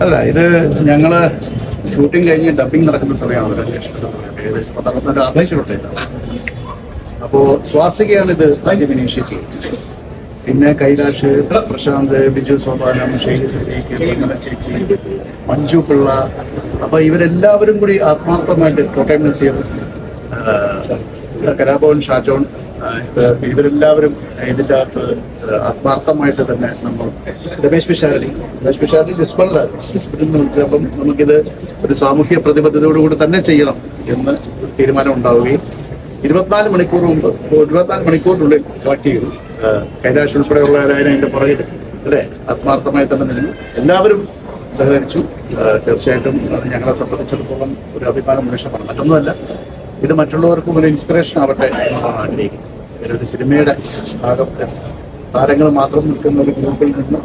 അല്ല, ഇത് ഞങ്ങള് ഷൂട്ടിംഗ് കഴിഞ്ഞ് ഡബിങ് നടക്കുന്ന സമയമാണ്. ഏകദേശം 16 അപ്പോൾ സ്വാസികയാണ് ഇത് ആദ്യം ഇനീഷ്യേറ്റ് ചെയ്തത്. പിന്നെ കൈലാഷ്, പ്രശാന്ത്, ബിജു സോപാനം, ഷെയ്ഖ് സിദ്ദീഖ്, ചേച്ചി, മഞ്ജു പിള്ള, അപ്പൊ ഇവരെല്ലാവരും കൂടി ആത്മാർത്ഥമായിട്ട് കോട്ടയം മ്യൂസിയം, കലാഭവൻ ഷാജോൺ, ഇവരെല്ലാവരും ഇതിൻ്റെ അകത്ത് ആത്മാർത്ഥമായിട്ട് തന്നെ നമ്മൾ രമേശ് പിഷാരടി ഡിസ്പ്ലിൻ വിളിച്ചപ്പം നമുക്കിത് ഒരു സാമൂഹ്യ പ്രതിബദ്ധതയോടുകൂടി തന്നെ ചെയ്യണം എന്ന് തീരുമാനം ഉണ്ടാവുകയും 24 മണിക്കൂറിനുള്ളിൽ കളക്ട് ചെയ്തു. കൈലാഷ് ഉൾപ്പെടെയുള്ളവരായാലും അതിൻ്റെ പുറകിൽ അല്ലേ ആത്മാർത്ഥമായി തന്നെ നിന്നു. എല്ലാവരും സഹകരിച്ചു. തീർച്ചയായിട്ടും അത് ഞങ്ങളെ സംബന്ധിച്ചിടത്തോളം ഒരു അഭിമാന നിമിഷമാണ്. മറ്റൊന്നുമല്ല, ഇത് മറ്റുള്ളവർക്കും ഒരു ഇൻസ്പിറേഷൻ ആവട്ടെ എന്നാണ് ആഗ്രഹിക്കുന്നത്. ഒരു സിനിമയുടെ ഭാഗം താരങ്ങൾ മാത്രം നിൽക്കുന്ന ഒരു ഗ്രൂപ്പിൽ നിന്ന്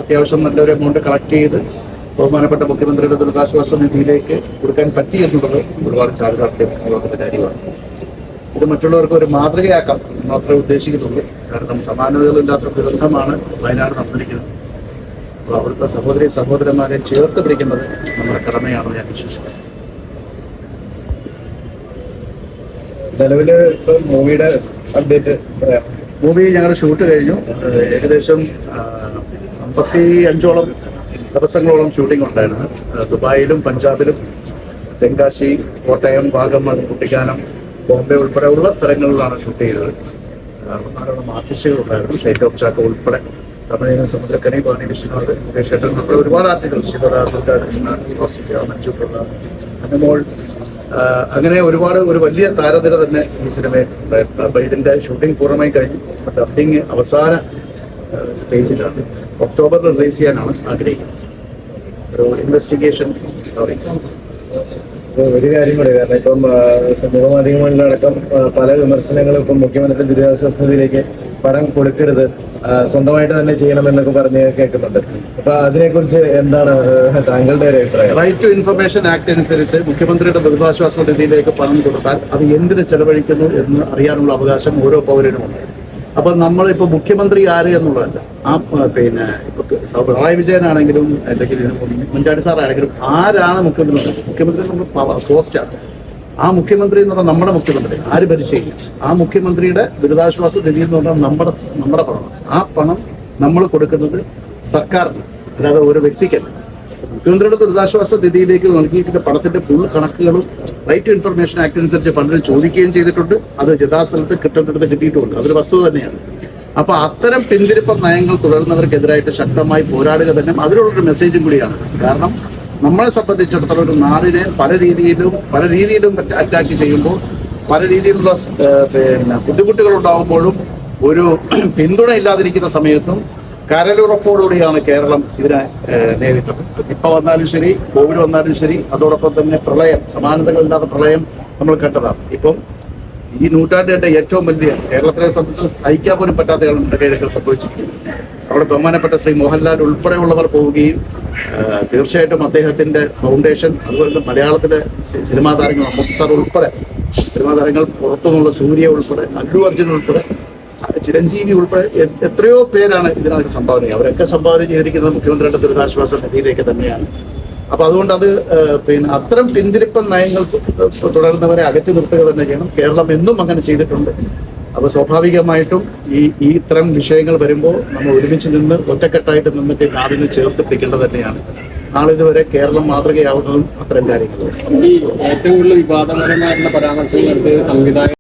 അത്യാവശ്യം നല്ലൊരു എമൗണ്ട് കളക്ട് ചെയ്ത് ബഹുമാനപ്പെട്ട മുഖ്യമന്ത്രിയുടെ ദുരിതാശ്വാസ നിധിയിലേക്ക് കൊടുക്കാൻ പറ്റി എന്നുള്ളത് ഒരുപാട് ചാരിതാർത്ഥ്യമുള്ള കാര്യമാണ്. ഇത് മറ്റുള്ളവർക്ക് ഒരു മാതൃകയാക്കാം എന്ന് മാത്രമേ ഉദ്ദേശിക്കുന്നുള്ളൂ. കാരണം സമാനതകളില്ലാത്ത ദുരന്തമാണ് വയനാട് നടന്നിരിക്കുന്നത്. അപ്പോൾ അവിടുത്തെ സഹോദരന്മാരെ ചേർത്ത് പിടിക്കുന്നത് നമ്മുടെ കടമയാണെന്ന് ഞാൻ വിശ്വസിക്കുന്നു. നിലവില് ഇപ്പൊ മൂവിയുടെ അപ്ഡേറ്റ് പറയാം. മൂവി ഞങ്ങളുടെ ഷൂട്ട് കഴിഞ്ഞു. ഏകദേശം 55ഓളം ദിവസങ്ങളോളം ഷൂട്ടിംഗ് ഉണ്ടായിരുന്നു. ദുബായിലും പഞ്ചാബിലും തെങ്കാശി, കോട്ടയം, വാഗമൺ, കുട്ടിക്കാനം, ബോംബെ ഉൾപ്പെടെ ഉള്ള സ്ഥലങ്ങളിലാണ് ഷൂട്ട് ചെയ്തത്. 64 ആർട്ടിസ്റ്റുകളുണ്ടായിരുന്നു. ഷൈറ്റോപ് ചാക്ക ഉൾപ്പെടെ, തമിഴിന് സമുദ്രക്കനി, പാണി വിശ്വനാഥ്, മുകേഷ് ഏട്ടൻ ഉൾപ്പെടെ ഒരുപാട് ആർട്ടികൾ, ശിവദ, ദുർഗാകൃഷ്ണ, സ്വാസിക, മഞ്ജു പിള്ള, അനുമോൾ, അങ്ങനെ ഒരു വലിയ താരനിര തന്നെ ഈ സിനിമയിൽ ഉണ്ടായിരുന്നു. അപ്പൊ ഇതിന്റെ ഷൂട്ടിംഗ് പൂർണ്ണമായി കഴിഞ്ഞു. ഡബിങ് അവസാന സ്റ്റേജിലാണ്. ഒക്ടോബറിൽ റിലീസ് ചെയ്യാനാണ് ആഗ്രഹിക്കുന്നത്. ഒരു ഇൻവെസ്റ്റിഗേഷൻ സ്റ്റോറി. ഒരു കാര്യം കൂടെ, കാരണം ഇപ്പം സമൂഹ മാധ്യമങ്ങളിലടക്കം പല വിമർശനങ്ങളും ഇപ്പം മുഖ്യമന്ത്രി ദുരിതാശ്വാസ നിധിയിലേക്ക് പണം കൊടുക്കരുത്, സ്വന്തമായിട്ട് തന്നെ ചെയ്യണമെന്നൊക്കെ പറഞ്ഞ് കേൾക്കുന്നുണ്ട്. അപ്പൊ അതിനെക്കുറിച്ച് എന്താണ് താങ്കളുടെ ഒരു അഭിപ്രായം? റൈറ്റ് ടു ഇൻഫർമേഷൻ ആക്ട് അനുസരിച്ച് മുഖ്യമന്ത്രിയുടെ ദുരിതാശ്വാസ നിധിയിലേക്ക് പണം കൊടുത്താൽ അത് എന്തിന് ചെലവഴിക്കുന്നു എന്ന് അറിയാനുള്ള അവകാശം ഓരോ പൗരനുമുണ്ട്. അപ്പൊ നമ്മളിപ്പോ മുഖ്യമന്ത്രി ആര് എന്നുള്ളതല്ല, ഇപ്പൊ പിണറായി വിജയനാണെങ്കിലും അല്ലെങ്കിൽ ഉമ്മൻചാണ്ടി സാറാണെങ്കിലും ആരാണ് മുഖ്യമന്ത്രി? മുഖ്യമന്ത്രി നമ്മൾ പോസ്റ്റാണ്. ആ മുഖ്യമന്ത്രി എന്ന് പറഞ്ഞാൽ നമ്മുടെ മുഖ്യമന്ത്രി, ആര് ഭരിച്ചില്ല. ആ മുഖ്യമന്ത്രിയുടെ ദുരിതാശ്വാസ നിധി എന്ന് പറഞ്ഞാൽ നമ്മുടെ പണമാണ്. ആ പണം നമ്മൾ കൊടുക്കുന്നത് സർക്കാരിന്, അല്ലാതെ ഒരു വ്യക്തിക്കല്ല. മുഖ്യമന്ത്രിയുടെ ദുരിതാശ്വാസ നിധിയിലേക്ക് നൽകിയിട്ടുള്ള പണത്തിന്റെ ഫുൾ കണക്കുകളും റൈറ്റ് ടു ഇൻഫർമേഷൻ ആക്ട് അനുസരിച്ച് പലരും ചോദിക്കുകയും ചെയ്തിട്ടുണ്ട്. അത് യഥാസ്ഥലത്ത് കിട്ടേണ്ടത് കിട്ടിയിട്ടുമുണ്ട്. അതൊരു വസ്തുത തന്നെയാണ്. അപ്പൊ അത്തരം പിന്തിരിപ്പ നയങ്ങൾ തുടരുന്നവർക്കെതിരായിട്ട് ശക്തമായി പോരാടുക തന്നെ അതിലുള്ളൊരു മെസ്സേജും കൂടിയാണ്. കാരണം നമ്മളെ സംബന്ധിച്ചിടത്തോളം ഒരു നാടിനെ പല രീതിയിലും അറ്റാക്ക് ചെയ്യുമ്പോൾ, പല രീതിയിലുള്ള ബുദ്ധിമുട്ടുകൾ ഉണ്ടാകുമ്പോഴും ഒരു പിന്തുണ ഇല്ലാതിരിക്കുന്ന സമയത്തും കരലുറപ്പോടുകൂടിയാണ് കേരളം ഇതിനെ നേരിട്ടത്. നിപ്പ വന്നാലും ശരി, കോവിഡ് വന്നാലും ശരി, അതോടൊപ്പം തന്നെ പ്രളയം, സമാനതകളില്ലാത്ത പ്രളയം നമ്മൾ കണ്ടതാണ്. ഇപ്പം ഈ നൂറ്റാണ്ടിന്റെ ഏറ്റവും വലിയ, കേരളത്തിലെ സംബന്ധിച്ച് സഹിക്കാൻ പോലും പറ്റാത്ത കയ്യിലൊക്കെ സംഭവിച്ചിരിക്കുന്നു. അവിടെ ബഹുമാനപ്പെട്ട ശ്രീ മോഹൻലാൽ ഉൾപ്പെടെയുള്ളവർ പോവുകയും തീർച്ചയായിട്ടും അദ്ദേഹത്തിന്റെ ഫൗണ്ടേഷൻ, അതുപോലെ മലയാളത്തിലെ സിനിമാ താരങ്ങൾ അമൃത്സർ ഉൾപ്പെടെ സിനിമാ താരങ്ങൾ, പുറത്തുനിന്നുള്ള സൂര്യ ഉൾപ്പെടെ, അല്ലു അർജുൻ ഉൾപ്പെടെ, ചിരഞ്ജീവി ഉൾപ്പെടെ എത്രയോ പേരാണ് ഇതിനകത്ത് സംഭാവന ചെയ്യുക. അവരൊക്കെ സംഭാവന ചെയ്തിരിക്കുന്നത് മുഖ്യമന്ത്രിയുടെ ദുരിതാശ്വാസ നിധിയിലേക്ക് തന്നെയാണ്. അപ്പൊ അതുകൊണ്ട് അത് അത്തരം പിന്തിരിപ്പൻ നയങ്ങൾ തുടരുന്നവരെ അകറ്റി നിർത്തുക തന്നെ ചെയ്യണം. കേരളം എന്നും അങ്ങനെ ചെയ്തിട്ടുണ്ട്. അപ്പൊ സ്വാഭാവികമായിട്ടും ഈ ഇത്തരം വിഷയങ്ങൾ വരുമ്പോൾ നമ്മൾ ഒരുമിച്ച് നിന്ന് ഒറ്റക്കെട്ടായിട്ട് നിന്നിട്ട് നാടിനെ ചേർത്ത് പിടിക്കേണ്ടത് തന്നെയാണ്. നാളിതുവരെ കേരളം മാതൃകയാവുന്നതും അത്തരം കാര്യങ്ങളും. ഏറ്റവും കൂടുതൽ വിവാദപരമായിട്ടുള്ള പരാമർശങ്ങൾ സംവിധായകൻ